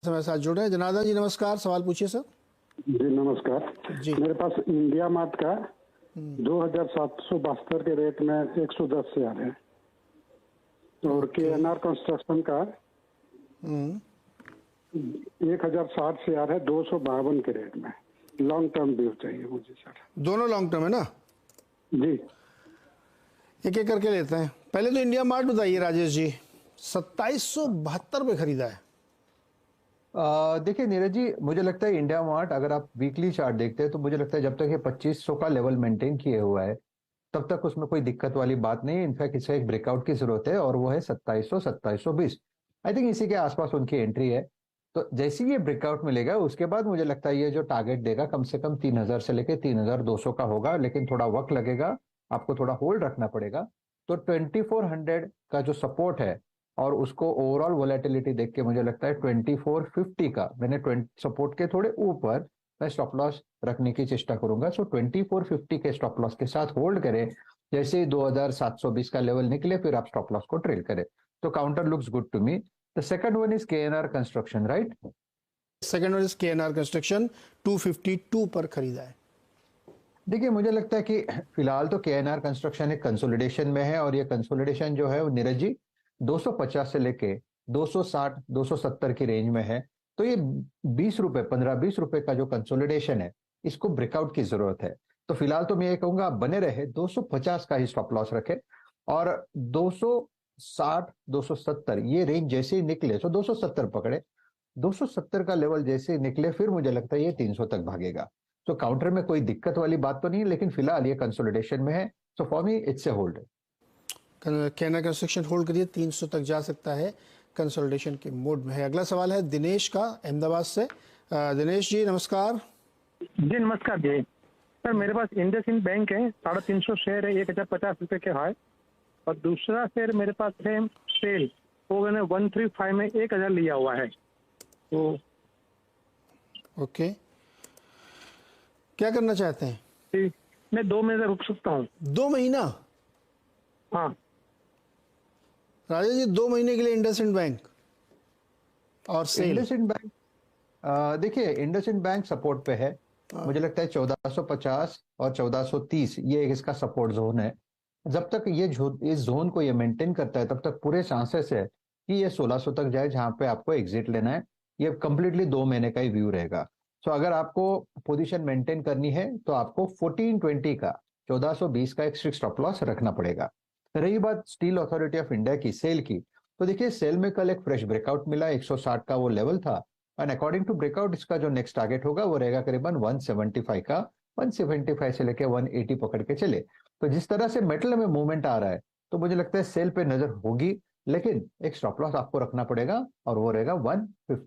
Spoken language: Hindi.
हमारे साथ जुड़ रहे हैं जनार्दन जी। नमस्कार, सवाल पूछिए सर। जी नमस्कार जी। मेरे पास इंडिया मार्ट का 2772 के रेट में 110 शेयर है और KNR कंस्ट्रक्शन का 1060 शेयर है 252 के रेट में। लॉन्ग टर्म व्यू चाहिए मुझे सर। दोनों लॉन्ग टर्म है ना? जी एक एक करके लेते हैं। पहले तो इंडिया मार्ट बताइए राजेश जी। 2772 पे खरीदा है। देखिए नीरज जी, मुझे लगता है इंडिया मार्ट, अगर आप वीकली चार्ट देखते हैं तो मुझे लगता है जब तक ये 2500 का लेवल मेंटेन किए हुआ है तब तक उसमें कोई दिक्कत वाली बात नहीं है। इनफैक्ट इसे एक ब्रेकआउट की जरूरत है और वो है 2700 2720। आई थिंक इसी के आसपास उनकी एंट्री है। तो जैसे ही ये ब्रेकआउट मिलेगा उसके बाद मुझे लगता है ये जो टारगेट देगा कम से कम 3000 से लेकर 3200 का होगा, लेकिन थोड़ा वक्त लगेगा, आपको थोड़ा होल्ड रखना पड़ेगा। तो 2400 का जो सपोर्ट है और उसको ओवरऑल वोलेटिलिटी देख के मुझे लगता है 2450 का, मैंने 20 सपोर्ट के थोड़े ऊपर मैं स्टॉप लॉस रखने की चेष्टा करूंगा। सो 2450 के स्टॉप लॉस के साथ होल्ड करें। जैसे ही 2720 का लेवल निकले फिर आप स्टॉप लॉस को ट्रेल करें। तो counter looks good to me. The second one is KNR construction, right? Second one is KNR construction, 252 पर खरीदा है। देखिए मुझे लगता है कि फिलहाल तो KNR कंस्ट्रक्शन एक कंसोलिडेशन में है और ये कंसोलिडेशन जो है वो नीरज जी 250 से लेके 260 270 की रेंज में है। तो ये 20 रुपए 15-20 रुपए का जो कंसोलिडेशन है इसको ब्रेकआउट की जरूरत है। तो फिलहाल तो मैं ये कहूंगा आप बने रहे 250 का ही स्टॉप लॉस रखे और 260 270 ये रेंज जैसे ही निकले तो 270 पकड़े। 270 का लेवल जैसे ही निकले फिर मुझे लगता है ये 300 तक भागेगा। तो काउंटर में कोई दिक्कत वाली बात तो नहीं है, लेकिन फिलहाल ये कंसोलिडेशन में है। So for me it's a hold. KNR construction hold करिए, 300 तक जा सकता है, कंसोलिडेशन के मोड में है। अगला सवाल है दिनेश का, अहमदाबाद से। दिनेश जी नमस्कार। जी नमस्कार जी सर, मेरे पास इंडसइंड बैंक है, 350 शेयर है, 1050 रुपए के है। और दूसरा शेयर मेरे पास है सेल, वो मैंने 135 में 1000 लिया हुआ है। तो ओके, क्या करना चाहते हैं? जी, मैं 2 महीने रुक सकता हूँ। 2 महीना? हाँ राजेश जी, 2 महीने के लिए इंडसइंड बैंक और सेल। इंडसइंड बैंक, देखिए इंडसइंड बैंक सपोर्ट पे है। मुझे लगता है 1450 और 1430 ये इसका सपोर्ट जोन है। जब तक ये इस जोन को ये मेंटेन करता है तब तक पूरे चांसेस है कि ये 1600 तक जाए, जहां पे आपको एग्जिट लेना है। ये कंप्लीटली 2 महीने का ही व्यू रहेगा। सो अगर आपको पोजीशन मेंटेन करनी है तो आपको 1420 का 1420 का एक स्ट्रिक्ट स्टॉप लॉस रखना पड़ेगा। रही बात स्टील अथॉरिटी ऑफ इंडिया की सेल की, तो देखिए सेल में कल एक फ्रेश ब्रेकआउट मिला, 160 का वो लेवल था। एंड अकॉर्डिंग टू ब्रेकआउट इसका जो नेक्स्ट टारगेट होगा वो रहेगा करीबन 175 का। 175 से लेके 180 पकड़ के चले। तो जिस तरह से मेटल में मूवमेंट आ रहा है तो मुझे लगता है सेल पे नजर होगी, लेकिन एक स्टॉप लॉस आपको रखना पड़ेगा और वो रहेगा 150।